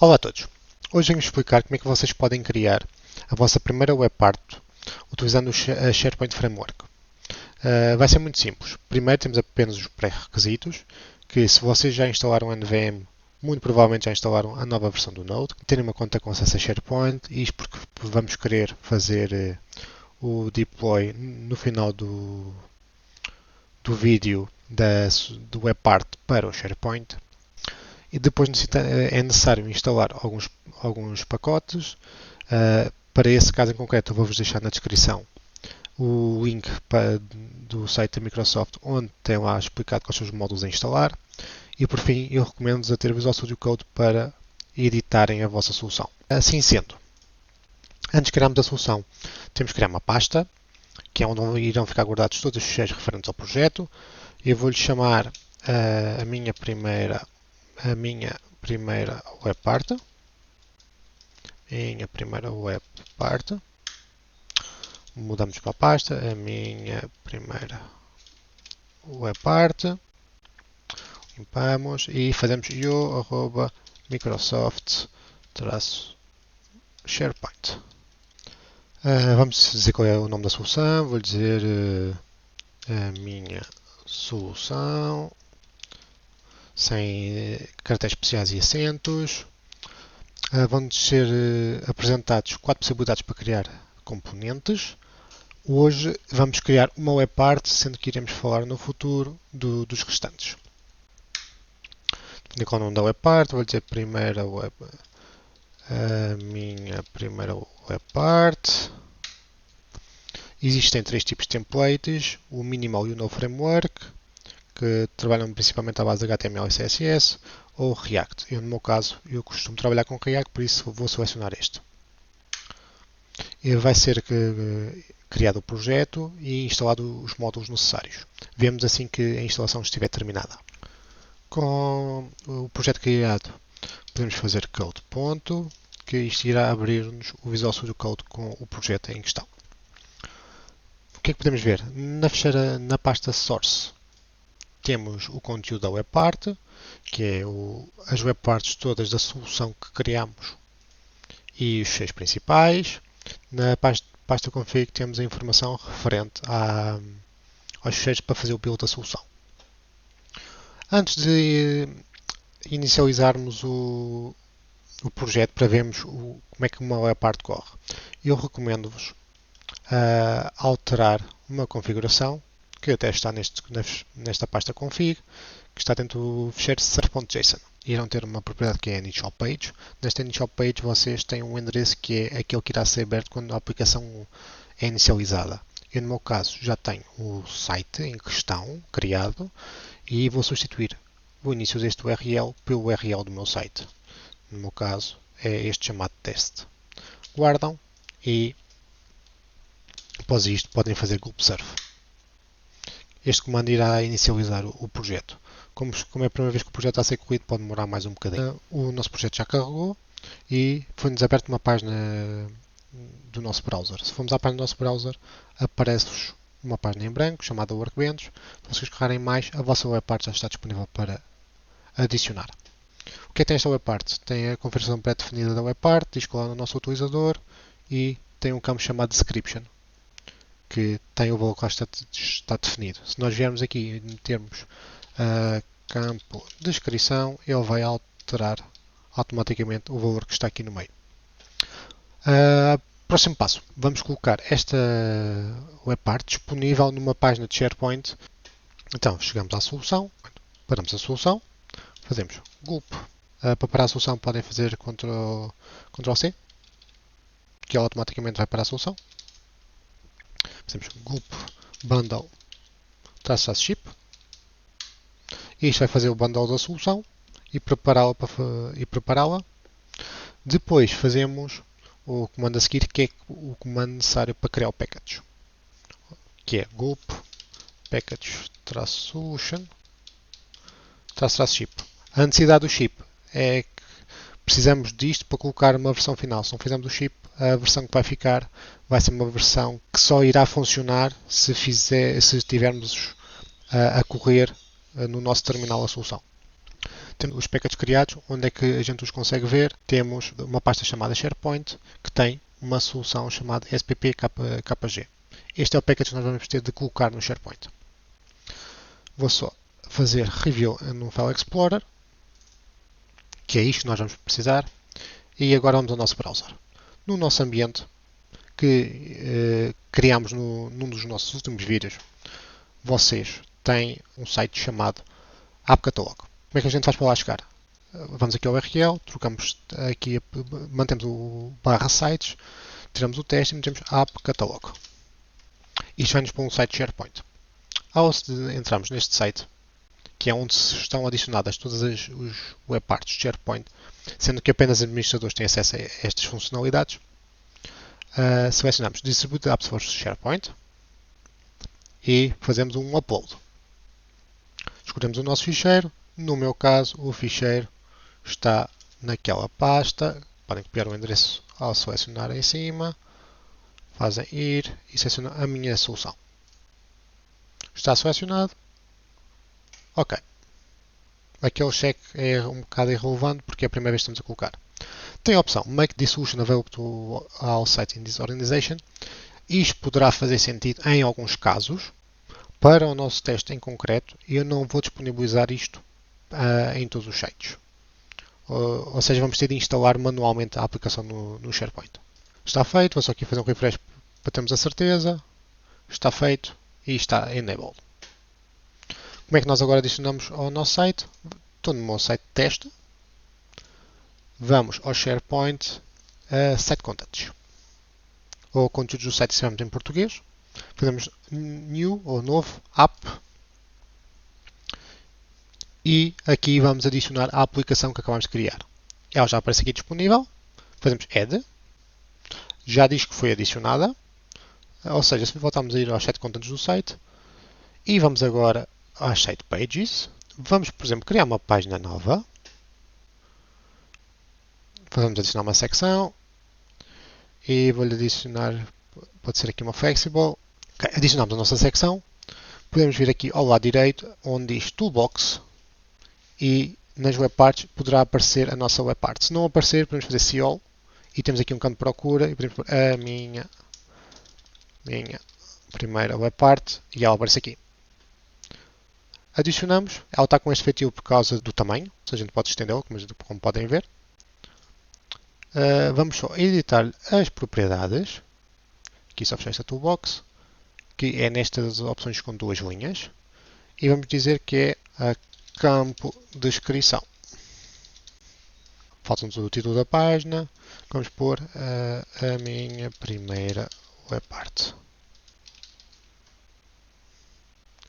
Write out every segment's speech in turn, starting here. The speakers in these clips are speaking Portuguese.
Olá a todos! Hoje venho explicar como é que vocês podem criar a vossa primeira web part utilizando a SharePoint Framework. Vai ser muito simples. Primeiro temos apenas os pré-requisitos, que se vocês já instalaram a NVM, muito provavelmente já instalaram a nova versão do Node. Terem uma conta com acesso a SharePoint, isto porque vamos querer fazer o deploy no final do vídeo do web part para o SharePoint. E depois é necessário instalar alguns pacotes. Para esse caso em concreto, eu vou-vos deixar na descrição o link do site da Microsoft, onde tem lá explicado quais são os módulos a instalar. E por fim, eu recomendo-vos a ter Visual Studio Code para editarem a vossa solução. Assim sendo, antes de criarmos a solução, temos que criar uma pasta, que é onde irão ficar guardados todos os ficheiros referentes ao projeto. Eu vou-lhe chamar a minha primeira web part. Mudamos para a pasta, a minha primeira web part. Limpamos e fazemos Microsoft-SharePoint. Vamos dizer qual é o nome da solução. Vou dizer a minha solução, sem caracteres especiais e acentos. Vão-nos ser apresentados 4 possibilidades para criar componentes. Hoje vamos criar uma web part, sendo que iremos falar no futuro dos restantes. Definir qual é o nome da web part, vou dizer a minha primeira web part. Existem 3 tipos de templates, o minimal e o no framework, que trabalham principalmente à base de HTML e CSS, ou React. Eu, no meu caso, eu costumo trabalhar com React, por isso vou selecionar este. E vai ser criado o projeto e instalado os módulos necessários. Vemos assim que a instalação estiver terminada. Com o projeto criado, podemos fazer code ponto, que isto irá abrir-nos o Visual Studio Code com o projeto em questão. O que é que podemos ver? Na pasta source, temos o conteúdo da web part, que é as web parts todas da solução que criamos e os fecheiros principais. Na pasta config temos a informação referente aos fecheiros para fazer o build da solução. Antes de inicializarmos o projeto para vermos como é que uma web part corre, eu recomendo-vos alterar uma configuração que até está nesta pasta config, que está dentro do fecheiro server.json. Irão ter uma propriedade que é a initial page. Nesta initial page vocês têm um endereço que é aquele que irá ser aberto quando a aplicação é inicializada. Eu, no meu caso, já tenho o site em questão criado e vou substituir o início deste URL pelo URL do meu site. No meu caso, é este chamado teste. Guardam e após isto podem fazer gulp surf. Este comando irá inicializar o projeto. Como é a primeira vez que o projeto está a ser corrido, pode demorar mais um bocadinho. O nosso projeto já carregou e foi-nos aberta uma página do nosso browser. Se formos à página do nosso browser, aparece-vos uma página em branco chamada Workbench. Se vocês carregarem mais, a vossa web part já está disponível para adicionar. O que é que tem esta web part? Tem a configuração pré-definida da web part, diz qual é o nosso utilizador e tem um campo chamado Description, que tem o valor que lá está definido. Se nós viermos aqui e metermos campo descrição, ele vai alterar automaticamente o valor que está aqui no meio. Próximo passo, vamos colocar esta web part disponível numa página de SharePoint. Então, chegamos à solução, paramos a solução, fazemos gulp. Para parar a solução podem fazer Ctrl+C, que ele automaticamente vai para a solução. Fazemos gulp bundle -ship. E isto vai fazer o bundle da solução e prepará-la. Depois fazemos o comando a seguir, que é o comando necessário para criar o package, que é gulp package-solution-ship. A necessidade do chip é que precisamos disto para colocar uma versão final. Se não fizermos o chip, a versão que vai ficar vai ser uma versão que só irá funcionar se tivermos a correr no nosso terminal a solução. temos os packages criados, onde é que a gente os consegue ver. Temos uma pasta chamada SharePoint, que tem uma solução chamada SPPKG. Este é o package que nós vamos ter de colocar no SharePoint. Vou só fazer review no File Explorer, que é isto que nós vamos precisar. E agora vamos ao nosso browser. No nosso ambiente, que criámos num dos nossos últimos vídeos, vocês têm um site chamado AppCatalog. Como é que a gente faz para lá chegar? Vamos aqui ao URL, trocamos aqui, mantemos o /sites, tiramos o teste e metemos AppCatalog. Isto vai-nos para um site SharePoint. Ao entrarmos neste site, que é onde estão adicionadas todas as webparts de SharePoint, sendo que apenas administradores têm acesso a estas funcionalidades, selecionamos Distributed Apps for SharePoint e fazemos um upload. Escolhemos o nosso ficheiro. No meu caso, o ficheiro está naquela pasta. Podem copiar o endereço ao selecionar em cima. Fazem ir e selecionam a minha solução. Está selecionado. Ok. Aquele cheque é um bocado irrelevante porque é a primeira vez que estamos a colocar. Tem a opção Make this solution available to all sites in this organization. Isto poderá fazer sentido em alguns casos. Para o nosso teste em concreto, eu não vou disponibilizar isto em todos os sites. Ou seja, vamos ter de instalar manualmente a aplicação no SharePoint. Está feito, vou só aqui fazer um refresh para termos a certeza. Está feito e está enabled. Como é que nós agora adicionamos ao nosso site? Estou no meu site de teste. Vamos ao SharePoint Site Contents. Ou conteúdos do site escrevemos em português. Fazemos New ou Novo App. E aqui vamos adicionar a aplicação que acabamos de criar. Ela já aparece aqui disponível. Fazemos Add. Já diz que foi adicionada. Ou seja, se voltarmos a ir aos site contents do site. E vamos agora às site pages. Vamos, por exemplo, criar uma página nova. Vamos adicionar uma secção. E vou-lhe adicionar, pode ser aqui uma flexible. Okay, adicionamos a nossa secção. Podemos vir aqui ao lado direito, onde diz Toolbox. E nas webparts poderá aparecer a nossa webpart. Se não aparecer, podemos fazer See All. E temos aqui um campo de procura. E podemos pôr a minha primeira webpart. E ela aparece aqui. Adicionamos. Ela está com este feitio por causa do tamanho. Ou seja, a gente pode estendê-la, como podem ver. Vamos só editar as propriedades. Aqui só fechar esta toolbox. Que é nestas opções com duas linhas. E vamos dizer que é a campo de descrição. Falta-nos o título da página. Vamos pôr a minha primeira webpart.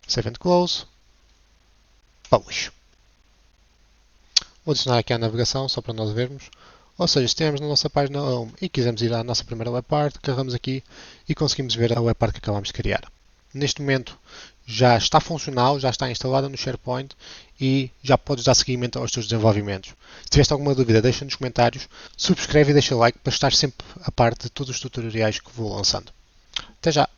Save and close. Publish. Vou adicionar aqui a navegação só para nós vermos. Ou seja, se estivermos na nossa página Home e quisermos ir à nossa primeira webpart, carregamos aqui e conseguimos ver a webpart que acabamos de criar. Neste momento já está funcional, já está instalada no SharePoint e já podes dar seguimento aos teus desenvolvimentos. Se tiveste alguma dúvida, deixa nos comentários, subscreve e deixa like para estar sempre a par de todos os tutoriais que vou lançando. Até já!